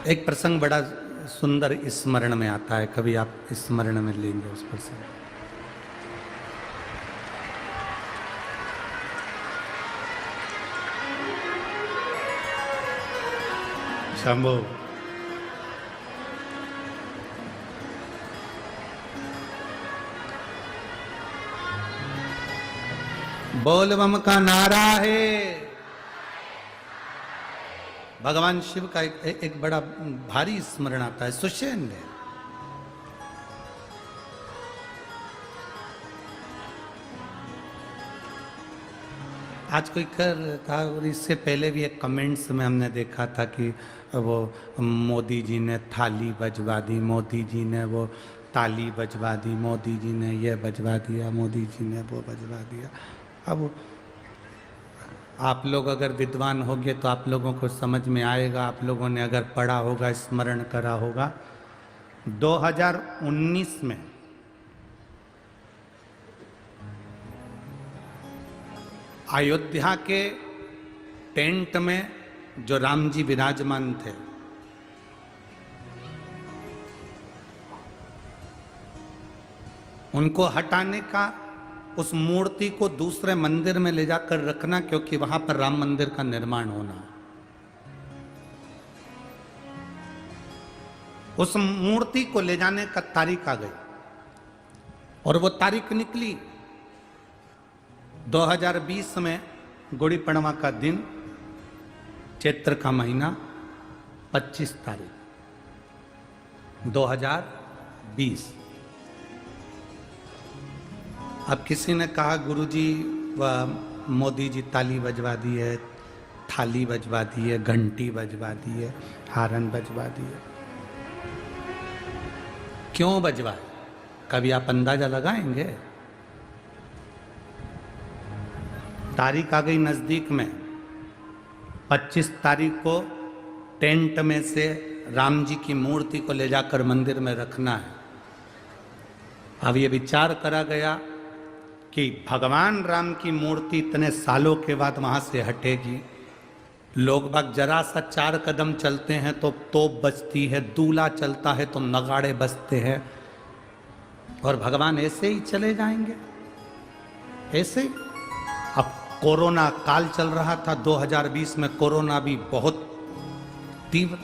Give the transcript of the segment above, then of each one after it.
एक प्रसंग बड़ा सुंदर स्मरण में आता है, कभी आप स्मरण में लेंगे उस प्रसंग। शंभो बोल बम का नारा है। भगवान शिव का एक बड़ा भारी स्मरण आता है सुषेण में। आज कोई कर था, और इससे पहले भी एक कमेंट्स में हमने देखा था कि वो मोदी जी ने थाली बजवा दी, मोदी जी ने वो ताली बजवा दी, मोदी जी ने ये बजवा दिया, मोदी जी ने वो बजवा दिया। अब आप लोग अगर विद्वान होंगे तो आप लोगों को समझ में आएगा, आप लोगों ने अगर पढ़ा होगा, स्मरण करा होगा। 2019 में अयोध्या के टेंट में जो राम जी विराजमान थे, उनको हटाने का, उस मूर्ति को दूसरे मंदिर में ले जाकर रखना, क्योंकि वहां पर राम मंदिर का निर्माण होना। उस मूर्ति को ले जाने का तारीख आ गई और वो तारीख निकली 2020 में, गुड़ी पड़वा का दिन, चैत्र का महीना, 25 तारीख 2020। अब किसी ने कहा गुरुजी व मोदी जी ताली बजवा दी है, थाली बजवा दी है, घंटी बजवा दी है, हारन बजवा दी है। क्यों बजवाए? कभी आप अंदाजा लगाएंगे? तारीख आ गई नजदीक में, 25 तारीख को टेंट में से राम जी की मूर्ति को ले जाकर मंदिर में रखना है। अब ये विचार करा गया कि भगवान राम की मूर्ति इतने सालों के बाद वहां से हटेगी। लोग बाग जरा सा 4 कदम चलते हैं तो तोप बजती है, दूल्हा चलता है तो नगाड़े बजते हैं, और भगवान ऐसे ही चले जाएंगे, ऐसे ही। अब कोरोना काल चल रहा था 2020 में, कोरोना भी बहुत तीव्र।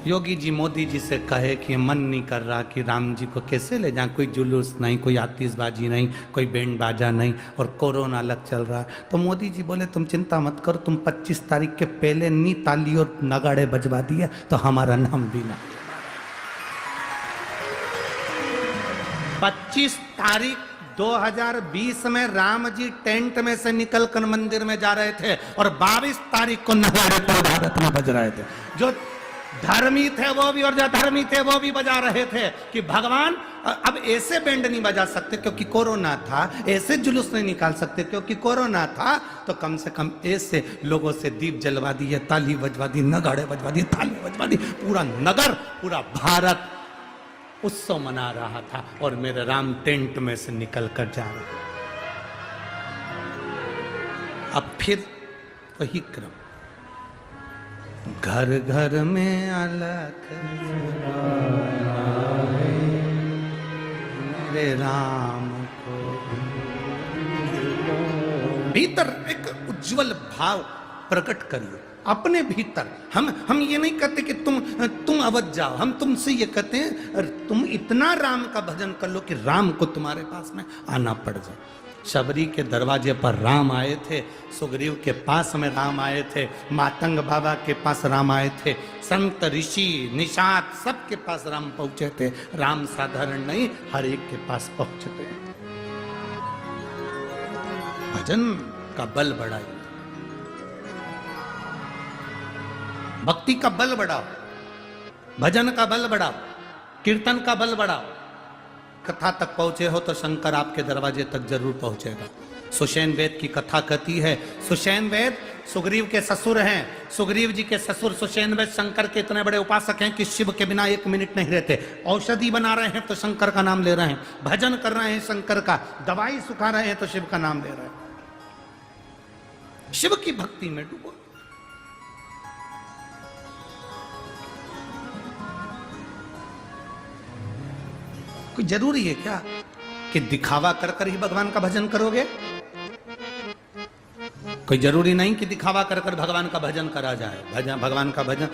योगी जी मोदी जी से कहे कि मन नहीं कर रहा कि राम जी को कैसे ले जाएं, कोई जुलूस नहीं, कोई आतिशबाजी नहीं, कोई बैंड बाजा नहीं, और कोरोना अलग चल रहा है। तो मोदी जी बोले तुम चिंता मत करो, तुम 25 तारीख के पहले नी ताली और नगाड़े बजवा दिए तो हमारा नाम भी ना। 25 तारीख 2020 में राम जी टेंट में से निकलकर मंदिर में जा रहे थे और 22 तारीख को नगाड़े पूरे भारत में बज रहे थे। जो धर्मी थे वो भी और जो धर्मी थे वो भी बजा रहे थे कि भगवान अब ऐसे बैंड नहीं बजा सकते क्योंकि कोरोना था, ऐसे जुलूस नहीं निकाल सकते क्योंकि कोरोना था, तो कम से कम ऐसे लोगों से दीप जलवा दिए, ताली बजवा दी, नगाड़े बजवा दिए, ताली बजवा दी। पूरा नगर, पूरा भारत उत्सव मना रहा था और मेरे राम टेंट में से निकल कर जा रहे। अब फिर वही क्रम, घर घर में अलग मेरे राम को। भीतर एक उज्जवल भाव प्रकट करिए अपने भीतर। हम ये नहीं कहते कि तुम अवध जाओ, हम तुमसे ये कहते हैं तुम इतना राम का भजन कर लो कि राम को तुम्हारे पास में आना पड़ जाए। शबरी के दरवाजे पर राम आए थे, सुग्रीव के पास में राम आए थे, मातंग बाबा के पास राम आए थे, संत ऋषि निषाद सबके पास राम पहुंचे थे। राम साधारण नहीं, हर एक के पास पहुंचते हैं। भजन का बल बढ़ाइए, भक्ति का बल बढ़ाओ, भजन का बल बढ़ाओ, कीर्तन का बल बढ़ाओ। कथा तक पहुंचे हो तो शंकर आपके दरवाजे तक जरूर पहुंचेगा। सुषेण वेद की कथा कहती है, सुषेण वेद सुग्रीव के ससुर हैं। सुग्रीव जी के ससुर सुषेण वेद शंकर के इतने बड़े उपासक हैं कि शिव के बिना 1 मिनट नहीं रहते। औषधि बना रहे हैं तो शंकर का नाम ले रहे हैं, भजन कर रहे हैं शंकर का, दवाई सुखा रहे हैं तो शिव का नाम ले रहे हैं। शिव की भक्ति में डूबो। कोई जरूरी है क्या कि दिखावा कर कर ही भगवान का भजन करोगे? कोई जरूरी नहीं कि दिखावा कर कर भगवान का भजन करा जाए। भगवान का भजन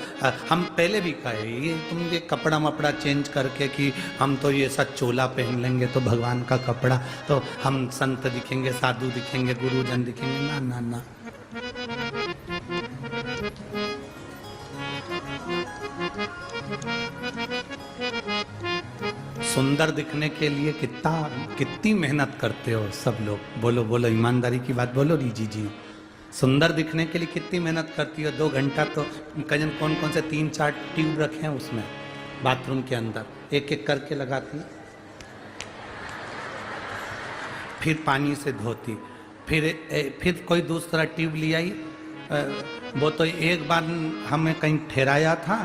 हम पहले भी कहे, ये तुम ये कपड़ा मपड़ा चेंज करके कि हम तो ये सब चोला पहन लेंगे तो भगवान का कपड़ा, तो हम संत दिखेंगे, साधु दिखेंगे, गुरुजन दिखेंगे। ना ना ना, सुंदर दिखने के लिए कितनी मेहनत करते हो सब लोग। बोलो बोलो, ईमानदारी की बात बोलो रीजी जी। सुंदर दिखने के लिए कितनी मेहनत करती हो? 2 घंटा तो कजन कौन कौन से 3-4 ट्यूब रखे हैं उसमें बाथरूम के अंदर, एक एक करके लगाती, फिर पानी से धोती, फिर कोई दूसरा ट्यूब ले आई। वो तो एक बार हमें कहीं ठहराया था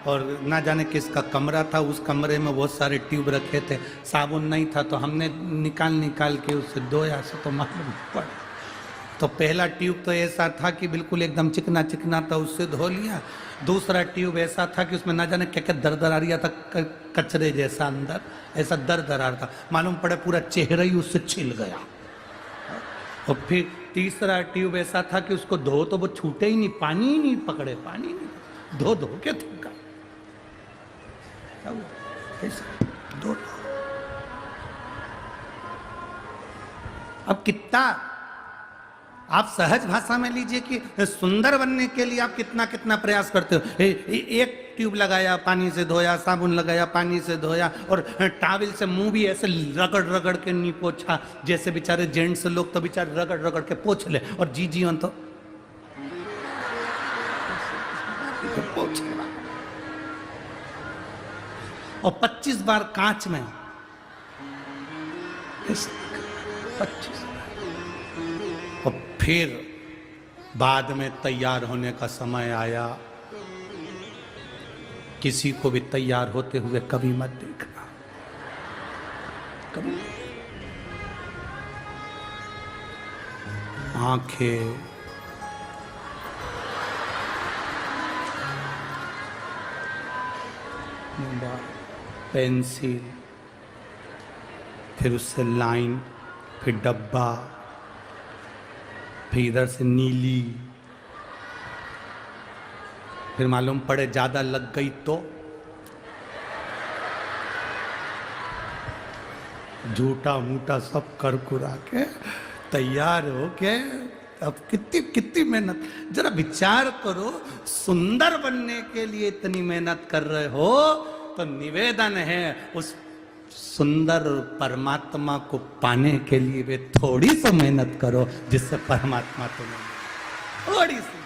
और ना जाने किसका कमरा था, उस कमरे में बहुत सारे ट्यूब रखे थे, साबुन नहीं था तो हमने निकाल के उससे धोया से तो मालूम पड़ा। तो पहला ट्यूब तो ऐसा था कि बिल्कुल एकदम चिकना चिकना था, उससे धो लिया। दूसरा ट्यूब ऐसा था कि उसमें ना जाने क्या क्या दर आ रहा था, कचरे जैसा अंदर ऐसा दर आ रहा था, मालूम पड़े पूरा चेहरा ही उससे छिल गया। और फिर तीसरा ट्यूब ऐसा था कि उसको धो तो वो छूटे ही नहीं, पानी ही नहीं पकड़े, पानी नहीं, धो के थूका। दो। अब कितना आप सहज भाषा में लीजिए कि सुंदर बनने के लिए आप कितना प्रयास करते हो। एक ट्यूब लगाया, पानी से धोया, साबुन लगाया, पानी से धोया, और टावल से मुंह भी ऐसे रगड़ के नहीं पोछा, जैसे बेचारे जेंट्स लोग तो बेचारे रगड़ के पोछ ले, और जी तो पोछ। और 25 बार कांच में 25। और फिर बाद में तैयार होने का समय आया, किसी को भी तैयार होते हुए कभी मत देखना, कभी। आंखें, पेंसिल, फिर उससे लाइन, फिर डब्बा, फिर इधर से नीली, फिर मालूम पड़े ज्यादा लग गई तो झूठा मूठा सब कर कुरा के तैयार हो के। अब कितनी मेहनत, जरा विचार करो। सुंदर बनने के लिए इतनी मेहनत कर रहे हो तो निवेदन है उस सुंदर परमात्मा को पाने के लिए वे थोड़ी सी मेहनत करो, जिससे परमात्मा तुम्हें थोड़ी सी